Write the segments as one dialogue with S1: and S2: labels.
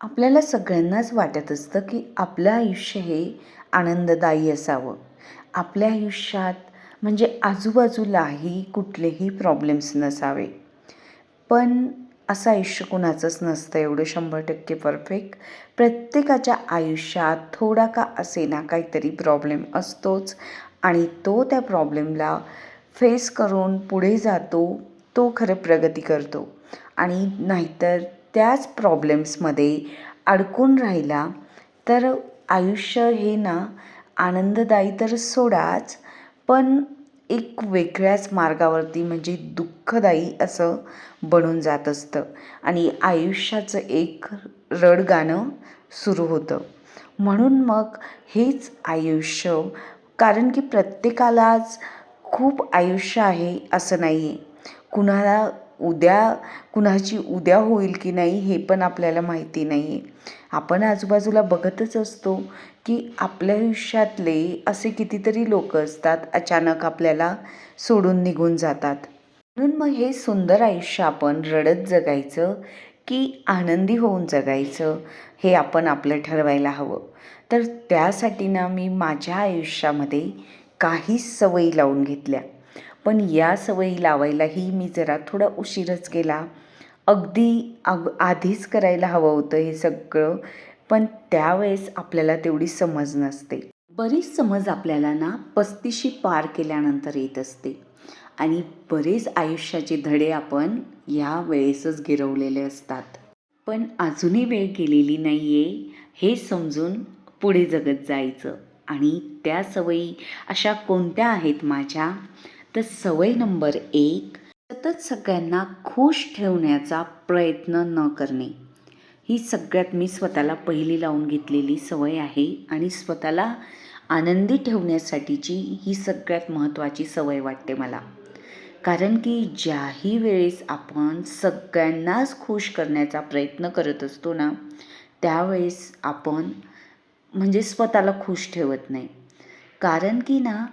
S1: आपल्याला सगळ्यांनाच वाटत असतं की आपलं आयुष्य हे आनंददायी असावं. आपल्या आयुष्यात म्हणजे आजूबाजूलाही कुठलेही प्रॉब्लेम्स नसावे. पण असं आयुष्य कुणाचंच नसतं एवढं 100% परफेक्ट. प्रत्येकाच्या आयुष्यात थोडा का असेना काहीतरी प्रॉब्लेम असतोच आणि तो त्या प्रॉब्लेमला फेस करून पुढे जातो, तो खरं प्रगती करतो. आणि नाहीतर त्याच प्रॉब्लेम्समध्ये अडकून राहिला तर आयुष्य हे ना आनंददायी तर सोडाच, पण एक वेगळ्याच मार्गावरती म्हणजे दुःखदायी असं बनून जात असतं आणि आयुष्याचं एक रडगाणं सुरू होतं. म्हणून मग हेच आयुष्य, कारण की प्रत्येकालाच खूप आयुष्य आहे असं नाही आहे. कुणाला कुणाची उद्या होईल की नाही हे पण आपल्याला माहिती नाही आहे. आपण आजूबाजूला बघतच असतो की आपल्या आयुष्यातले असे कितीतरी लोक असतात अचानक आपल्याला सोडून निघून जातात. म्हणून मग हे सुंदर आयुष्य आपण रडत जगायचं की आनंदी होऊन जगायचं हे आपण आपलं ठरवायला हवं. तर त्यासाठी ना मी माझ्या आयुष्यामध्ये काही सवयी लावून घेतल्या. पण या सवयी लावायलाही मी जरा थोडा उशीरच केला. आधीच करायला हवं होतं हे सगळं, पण त्यावेळेस आपल्याला तेवढी समज नसते. बरीच समज आपल्याला ना 35शी पार केल्यानंतर येत असते आणि बरेच आयुष्याचे धडे आपण या वेळेसच गिरवलेले असतात. पण अजूनही वेळ गेलेली नाही आहे हे समजून पुढे जगत जायचं. आणि त्या सवयी अशा कोणत्या आहेत माझ्या? तर सवय नंबर 1, सतत सगळ्यांना खुश ठेवण्याचा प्रयत्न न करणे. ही सगळ्यात मी स्वतःला पहिली लावून घेतलेली सवय आहे आणि स्वतःला आनंदी ठेवण्यासाठीची ही सगळ्यात महत्त्वाची सवय वाटते मला. कारण की ज्याही वेळेस आपण सगळ्यांनाच खुश करण्याचा प्रयत्न करत असतो ना, त्यावेळेस आपण म्हणजे स्वतःला खुश ठेवत नाही. कारण की ना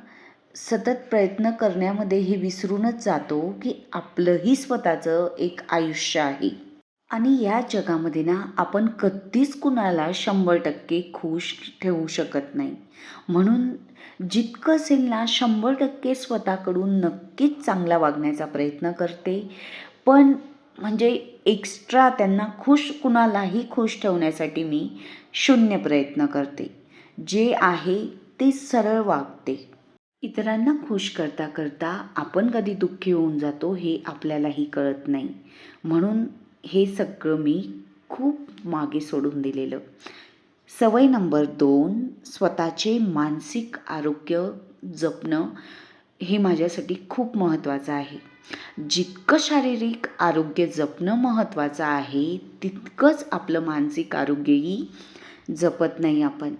S1: सतत प्रयत्न करण्यामध्ये हे विसरूनच जातो की आपलंही स्वतःचं एक आयुष्य आहे. आणि या जगामध्ये ना आपण कधीच कुणाला 100% खुश ठेवू शकत नाही. म्हणून जितकं असेल ना 100% स्वतःकडून नक्कीच चांगला वागण्याचा प्रयत्न करते. पण म्हणजे एक्स्ट्रा त्यांना कुणालाही खुश ठेवण्यासाठी मी 0 प्रयत्न करते. जे आहे ते सरळ वागते. इतरांना खुश करता करता आपण कधी दुःखी होऊन जातो हे आपल्यालाही कळत नाही. म्हणून हे सगळं मी खूप मागे सोडून दिलेलं. सवय नंबर 2, स्वतःचे मानसिक आरोग्य जपणं हे माझ्यासाठी खूप महत्त्वाचं आहे. जितकं शारीरिक आरोग्य जपणं महत्त्वाचं आहे तितकंच आपलं मानसिक आरोग्यही जपत नाही आपण.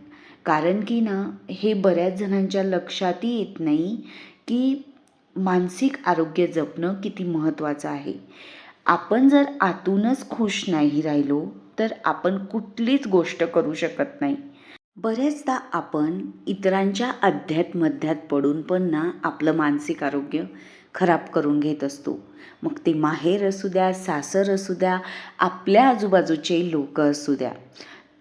S1: कारण की ना हे बऱ्याच जणांच्या लक्षातही येत नाही की मानसिक आरोग्य जपणं किती महत्त्वाचं आहे. आपण जर आतूनच खुश नाही राहिलो तर आपण कुठलीच गोष्ट करू शकत नाही. बरेचदा आपण इतरांच्या अध्यात पडून पण ना आपलं मानसिक आरोग्य खराब करून घेत असतो. मग ते माहेर असू द्या, सासर असू द्या, आपल्या आजूबाजूचे लोक असू द्या.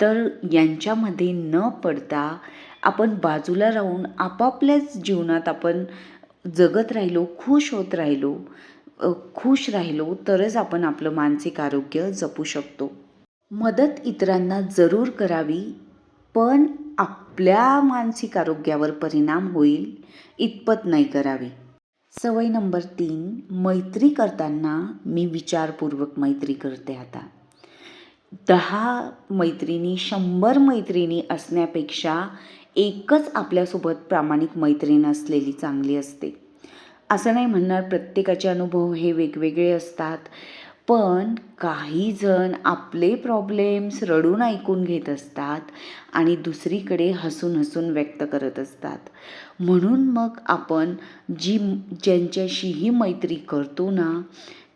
S1: तर यांच्यामध्ये न पडता आपण बाजूला राहून आपापल्याच जीवनात आपण जगत राहिलो, खुश राहिलो तरच आपण आपलं मानसिक आरोग्य जपू शकतो. मदत इतरांना जरूर करावी, पण आपल्या मानसिक आरोग्यावर परिणाम होईल इतपत नाही करावी. सवय नंबर 3, मैत्री करताना मी विचारपूर्वक मैत्री करते आता. 10 मैत्रिणी, 100 मैत्रिणी असण्यापेक्षा एकच आपल्यासोबत प्रामाणिक मैत्रीण असलेली चांगली असते. असं नाही म्हणणार प्रत्येकाचे अनुभव हे वेगवेगळे असतात, पण काही जण आपले प्रॉब्लेम्स रडून ऐकून घेत असतात आणि दुसरीकडे हसून हसून व्यक्त करत असतात. म्हणून मग आपण ज्यांच्याशीही मैत्री करतो ना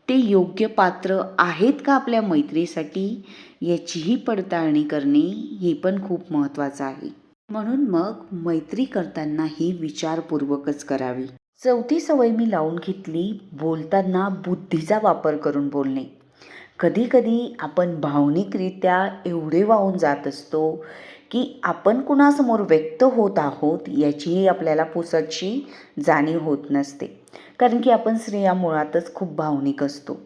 S1: ते योग्य पात्र आहेत का आपल्या मैत्रीसाठी याचीही पडताळणी करणे हे पण खूप महत्त्वाचं आहे. म्हणून मग मैत्री करताना ही विचारपूर्वकच करावी. 4थी सवय मी लावून घेतली, बोलताना बुद्धीचा वापर करून बोलणे. कधीकधी आपण भावनिकरित्या एवढे वाहून जात असतो की आपण कुणासमोर व्यक्त होत आहोत याचीही आपल्याला पुसटशी जाणीव होत नसते. कारण की आपण स्त्रिया मुळातच खूप भावनिक असतो.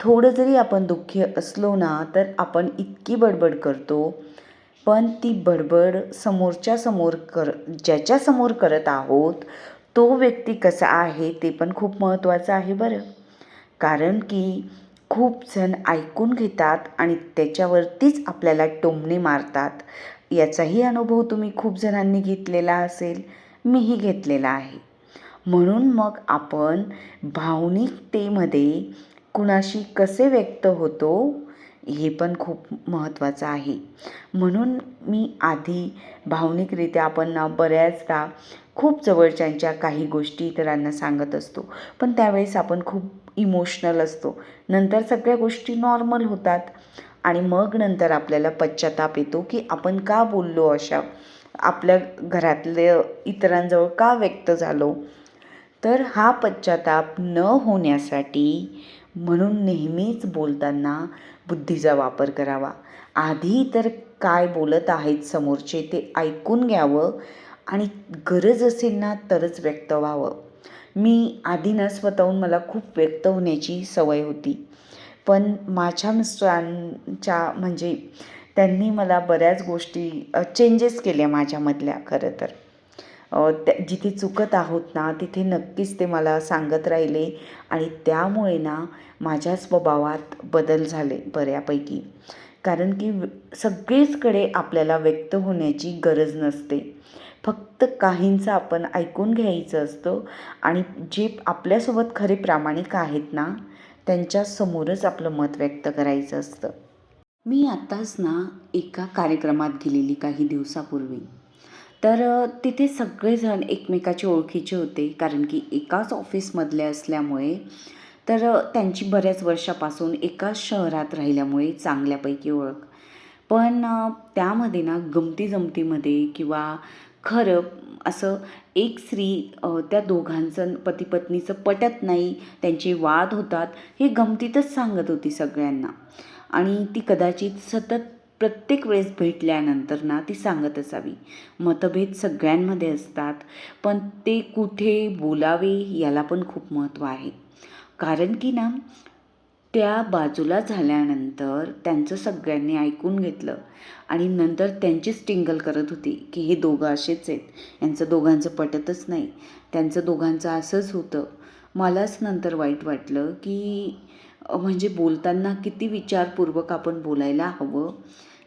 S1: थोडं जरी आपण दुःखी असलो ना तर आपण इतकी बडबड करतो, पण ती बडबड समोरच्या समोर ज्याच्यासमोर करत आहोत तो व्यक्ती कसा आहे ते पण खूप महत्त्वाचं आहे बरं. कारण की खूप जण ऐकून घेतात आणि त्याच्यावरतीच आपल्याला टोमणे मारतात. याचाही अनुभव तुम्ही खूप जणांनी घेतलेला असेल, मीही घेतलेला आहे. म्हणून मग आपण भावनिकतेमध्ये कुणाशी कसे व्यक्त होतो हे पण खूप महत्त्वाचं आहे. म्हणून मी आधी भावनिकरित्या आपण बऱ्याचदा खूप जवळच्यांच्या काही गोष्टी इतरांना सांगत असतो, पण त्यावेळेस आपण खूप इमोशनल असतो. नंतर सगळ्या गोष्टी नॉर्मल होतात आणि मग नंतर आपल्याला पश्चाताप येतो की आपण का बोललो, अशा आपल्या घरातल्या इतरांजवळ का व्यक्त झालो. तर हा पश्चाताप न होण्यासाठी म्हणून नेहमीच बोलताना बुद्धीचा वापर करावा. आधी तर काय बोलत आहेत समोरचे ते ऐकून घ्यावं आणि गरज असेल ना तरच व्यक्त व्हावं. मी आधी न स्वतःहून मला खूप व्यक्त होण्याची सवय होती, पण माझ्या मिस्टरांच्या म्हणजे त्यांनी मला बऱ्याच गोष्टी चेंजेस केल्या माझ्यामधल्या खरं तर. जिथे चुकत आहोत ना तिथे नक्कीच ते मला सांगत राहिले आणि त्यामुळे ना माझ्या स्वभावात बदल झाले बऱ्यापैकी. कारण की सगळीचकडे आपल्याला व्यक्त होण्याची गरज नसते. फक्त काहींचं आपण ऐकून घ्यायचं असतं आणि जे आपल्यासोबत खरे प्रामाणिक आहेत ना त्यांच्यासमोरच आपलं मत व्यक्त करायचं असतं. मी आत्ताच ना एका कार्यक्रमात गेलेली काही दिवसापूर्वी. तर तिथे सगळेजण एकमेकाचे ओळखीचे होते, कारण की एकाच ऑफिसमधले असल्यामुळे. तर त्यांची बऱ्याच वर्षापासून एकाच शहरात राहिल्यामुळे चांगल्यापैकी ओळख. पण त्यामध्ये ना गमती-जमतीमध्ये किंवा खरं असं एक स्त्री त्या दोघांचं पती-पत्नीचं पटत नाही, त्यांचे वाद होतात, हे गमतीतच सांगत होती सगळ्यांना. आणि ती कदाचित सतत प्रत्येक वेळेस भेटल्यानंतर ना ती सांगत असावी. मतभेद सगळ्यांमध्ये असतात, पण ते कुठे बोलावे याला पण खूप महत्त्व आहे. कारण की ना त्या बाजूला झाल्यानंतर त्यांचं सगळ्यांनी ऐकून घेतलं आणि नंतर त्यांचीच टिंगल करत होती की हे दोघं असेच आहेत, यांचं दोघांचं पटतच नाही, त्यांचं दोघांचं असंच होतं. मलाच नंतर वाईट वाटलं की म्हणजे बोलताना किती विचारपूर्वक आपण बोलायला हवं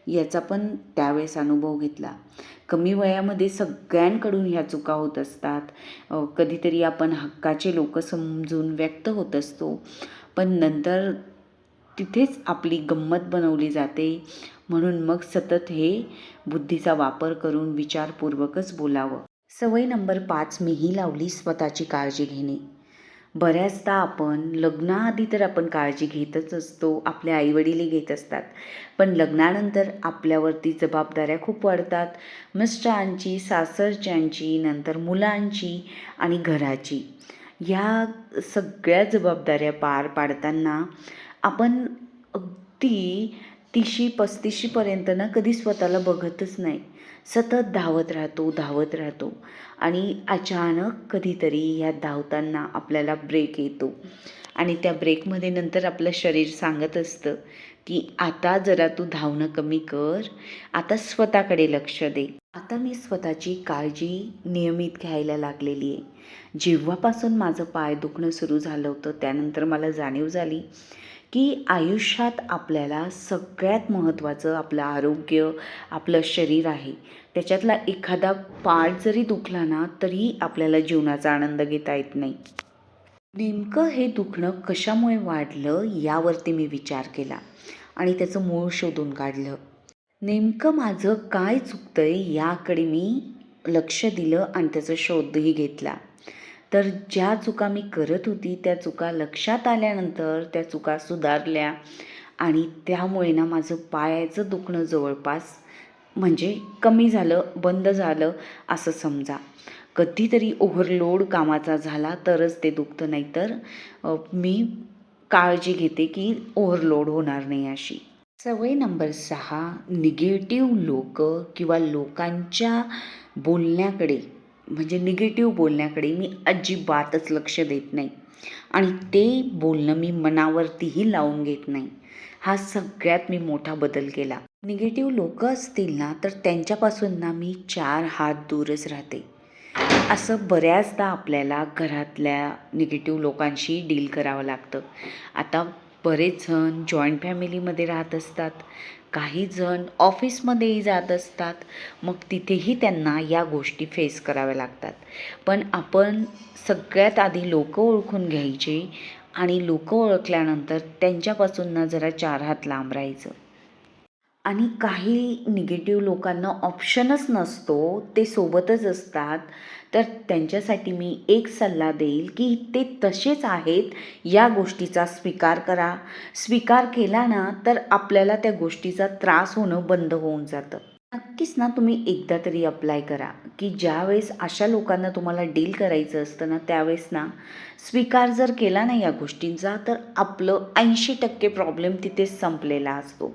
S1: याचा पण त्यावेळेस अनुभव घेतला. कमी वयामध्ये सगळ्यांकडून ह्या चुका होत असतात. कधीतरी आपण हक्काचे लोक समजून व्यक्त होत असतो, पण नंतर तिथेच आपली गंमत बनवली जाते. म्हणून मग सतत हे बुद्धीचा वापर करून विचारपूर्वकच बोलावं. सवय नंबर 5 मीही लावली, स्वतःची काळजी घेणे. बऱ्याचदा आपण लग्नाआधी तर आपण काळजी घेतच असतो, आपले आईवडीलही घेत असतात, पण लग्नानंतर आपल्यावरती जबाबदाऱ्या खूप वाढतात. मिस्टरांची, सासरच्यांची, नंतर मुलांची आणि घराची. ह्या सगळ्या जबाबदाऱ्या पार पाडताना आपण अगदी 30-35पर्यंत ना कधी स्वतःला बघतच नाही. सतत धावत राहतो आणि अचानक कधीतरी ह्या धावताना आपल्याला ब्रेक येतो आणि त्या ब्रेकमध्ये नंतर आपलं शरीर सांगत असतं की आता जरा तू धावणं कमी कर, आता स्वतःकडे लक्ष दे. आता मी स्वतःची काळजी नियमित घ्यायला लागलेली आहे. जेव्हापासून माझं पाय दुखणं सुरू झालं होतं त्यानंतर मला जाणीव झाली की आयुष्यात आपल्याला सगळ्यात महत्त्वाचं आपलं आरोग्य, आपलं शरीर आहे. त्याच्यातला एखादा पार्ट जरी दुखला ना तरी आपल्याला जीवनाचा आनंद घेता येत नाही. नेमकं हे दुखणं कशामुळे वाढलं यावरती मी विचार केला आणि त्याचं मूळ शोधून काढलं. नेमकं माझं काय चुकतंय याकडे मी लक्ष दिलं आणि त्याचा शोधही घेतला. तर ज्या चुका मी करत होती त्या चुका लक्षात आल्यानंतर त्या चुका सुधारल्या आणि त्यामुळे ना माझं पायाचं दुखणं जवळपास म्हणजे कमी झालं, बंद झालं असं समजा. कधीतरी ओव्हरलोड कामाचा झाला तरच ते दुखतं, नाही तर मी काळजी घेते की ओव्हरलोड होणार नाही अशी. सवय नंबर 6, निगेटिव्ह लोक किंवा लोकांच्या बोलण्याकडे म्हणजे निगेटिव्ह बोलण्याकडे मी अजिबातच लक्ष देत नाही आणि ते बोलणं मी मनावरतीही लावून घेत नाही. हा सगळ्यात मी मोठा बदल केला. निगेटिव्ह लोक असतील ना तर त्यांच्यापासून ना मी 4 हात दूरच राहते. असं बऱ्याचदा आपल्याला घरातल्या निगेटिव्ह लोकांशी डील करावं लागतं. आता बरेच जण जॉईंट फॅमिलीमध्ये राहत असतात, काही जण ऑफिसमध्येही जात असतात, मग तिथेही त्यांना या गोष्टी फेस कराव्या लागतात. पण आपण सगळ्यात आधी लोकं ओळखून घ्यायचे आणि लोकं ओळखल्यानंतर त्यांच्यापासून ना जरा 4 हात लांब राहायचं. आणि काही निगेटिव्ह लोकांना ऑप्शनच नसतो, ते सोबतच असतात. तर त्यांच्यासाठी मी एक सल्ला देईल की ते तसेच आहेत या गोष्टीचा स्वीकार करा. स्वीकार केला ना तर आपल्याला त्या गोष्टीचा त्रास होणं बंद होऊन जातं. नक्कीच ना तुम्ही एकदा तरी अप्लाय करा की ज्यावेळेस अशा लोकांना तुम्हाला डील करायचं असतं ना त्यावेळेस ना स्वीकार जर केला ना या गोष्टींचा तर आपलं 80% प्रॉब्लेम तिथेच संपलेला असतो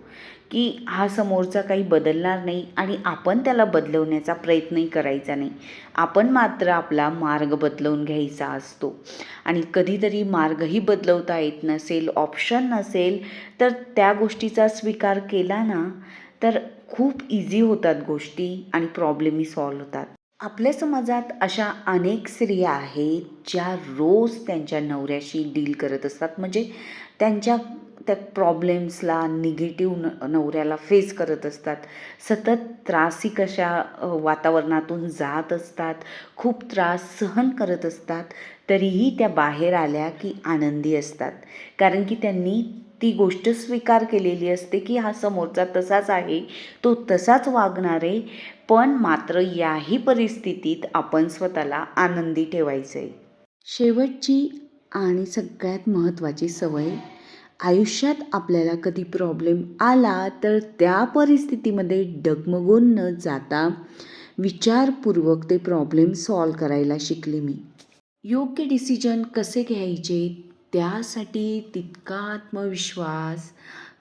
S1: की हा समोरचा काही बदलणार नाही आणि आपण त्याला बदलवण्याचा प्रयत्नही करायचा नाही. आपण मात्र आपला मार्ग बदलवून घ्यायचा असतो आणि कधीतरी मार्गही बदलवता येत नसेल, ऑप्शन नसेल तर त्या गोष्टीचा स्वीकार केला ना तर खूप इझी होतात गोष्टी आणि प्रॉब्लेमही सॉल्व्ह होतात. आपल्या समाजात अशा अनेक स्त्रिया आहेत ज्या रोज त्यांच्या नवऱ्याशी डील करत असतात. म्हणजे त्यांच्या त्या प्रॉब्लेम्सला निगेटिव्ह नवऱ्याला फेस करत असतात. सतत त्रासिक अशा वातावरणातून जात असतात. खूप त्रास सहन करत असतात. तरीही त्या बाहेर आल्या की आनंदी असतात. कारण की त्यांनी ती गोष्ट स्वीकार केलेली असते की हा समोरचा तसाच आहे, तो तसाच वागणार आहे. पण मात्र याही परिस्थितीत आपण स्वतःला आनंदी ठेवायचं आहे. शेवटची आणि सगळ्यात महत्त्वाची सवय, आयुष्यात आपल्याला कधी प्रॉब्लेम आला तर त्या परिस्थितीमध्ये डगमगून न जाता विचारपूर्वक ते प्रॉब्लेम सॉल्व करायला शिकले मी. योग्य डिसिजन कसे घ्यायचे त्यासाठी तितका आत्मविश्वास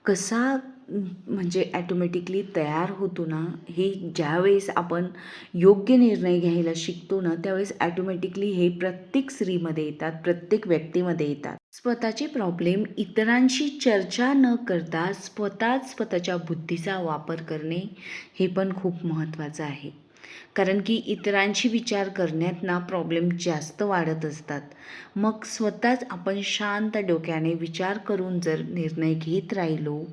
S1: कसा म्हणजे ॲटोमॅटिकली तयार होतो ना, हे ज्यावेळेस आपण योग्य निर्णय घ्यायला शिकतो ना त्यावेळेस ॲटोमॅटिकली हे प्रत्येक स्त्रीमध्ये येतात, प्रत्येक व्यक्तीमध्ये येतात. स्वतःचे प्रॉब्लेम इतरांशी चर्चा न करता स्वतःच्या बुद्धीचा वापर करणे हे पण खूप महत्त्वाचं आहे. कारण की इतरांशी विचार करण्यात ना प्रॉब्लेम जास्त वाढत असतात. मग स्वतःच आपण शांत डोक्याने विचार करून जर निर्णय घेत राहिलो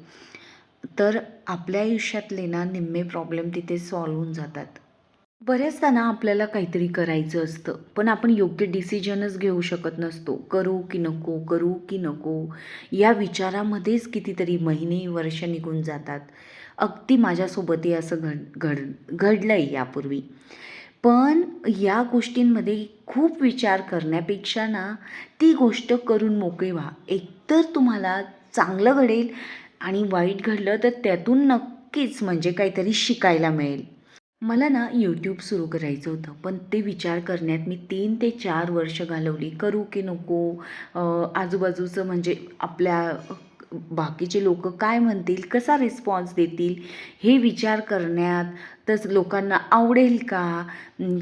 S1: तर आपल्या आयुष्यातले ना निम्मे प्रॉब्लेम तिथे सॉल्व्ह होऊन जातात. बऱ्याचदा ना आपल्याला काहीतरी करायचं असतं पण आपण योग्य डिसिजनच घेऊ शकत नसतो. करू की नको, करू की नको या विचारामध्येच कितीतरी महिने वर्ष निघून जातात. अगदी माझ्यासोबतही असं घडलं आहे यापूर्वी. पण या गोष्टींमध्ये खूप विचार करण्यापेक्षा ना ती गोष्ट करून मोकळे व्हा. एकतर तुम्हाला चांगलं घडेल आणि वाईट घडलं तर त्यातून नक्कीच म्हणजे काहीतरी शिकायला मिळेल. मला ना यूट्यूब सुरू करायचं होतं पण ते विचार करण्यात मी 3 ते 4 वर्ष घालवली. करू की नको, आजूबाजूचं म्हणजे आपल्या बाकीचे लोक काय म्हणतील, कसा रिस्पॉन्स देतील हे विचार करण्यातच लोकांना आवडेल का,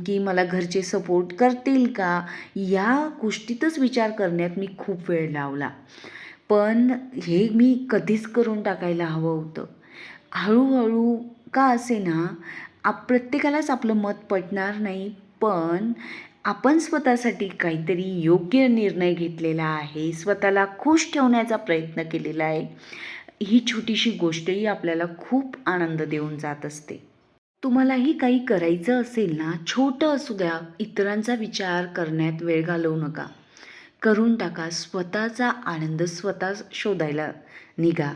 S1: की मला घरचे सपोर्ट करतील का, या गोष्टीतच विचार करण्यात मी खूप वेळ लावला. पण हे मी कधीच करून टाकायला हवं होतं. हळूहळू का असेना प्रत्येकालाच आपलं मत पटणार नाही, पण आपण स्वतःसाठी काहीतरी योग्य निर्णय घेतलेला आहे, स्वतःला खुश ठेवण्याचा प्रयत्न केलेला आहे. ही छोटीशी गोष्टही आपल्याला खूप आनंद देऊन जात असते. तुम्हालाही काही करायचं असेल ना, छोटं असू द्या, इतरांचा विचार करण्यात वेळ घालवू नका. करून टाका. स्वतःचा आनंद स्वतः शोधायला निघा.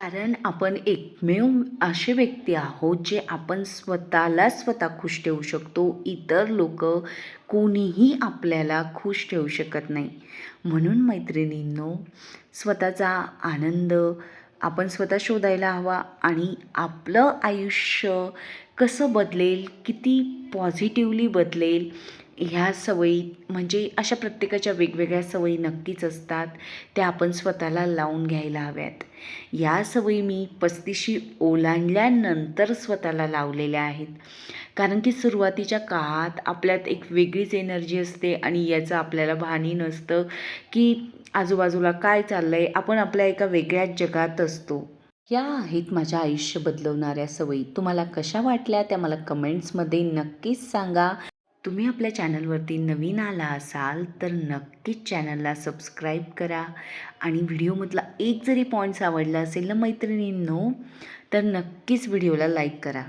S1: कारण आपण एकमेव असे व्यक्ती आहोत जे आपण स्वतः खुश ठेवू शकतो. इतर लोक कोणीही आपल्याला खुश ठेवू शकत नाही. म्हणून मैत्रिणींनो, स्वतःचा आनंद आपण स्वतः शोधायला हवा आणि आपलं आयुष्य कसं बदलेल, किती पॉझिटिव्हली बदलेल ह्या सवयी म्हणजे अशा प्रत्येकाच्या वेगवेगळ्या सवयी नक्कीच असतात. त्या आपण स्वतःला लावून घ्यायला हव्यात. या सवयी मी 35शी ओलांडल्यानंतर स्वतःला लावलेल्या आहेत. कारण की सुरुवातीच्या काळात आपल्यात एक वेगळीच एनर्जी असते आणि याचं आपल्याला भानही नसतं की आजूबाजूला काय चाललं आहे. आपण आपल्या एका वेगळ्याच जगात असतो. या आहेत माझ्या आयुष्य बदलवणाऱ्या सवयी. तुम्हाला कशा वाटल्या त्या मला कमेंट्समध्ये नक्कीच सांगा. तुम्ही आपल्या चॅनलवरती नवीन आला असाल तर नक्कीच चॅनलला सबस्क्राईब करा आणि व्हिडिओमधला एक जरी पॉईंट्स आवडला असेल ना मैत्रिणींनो, तर नक्कीच व्हिडिओला लाईक करा.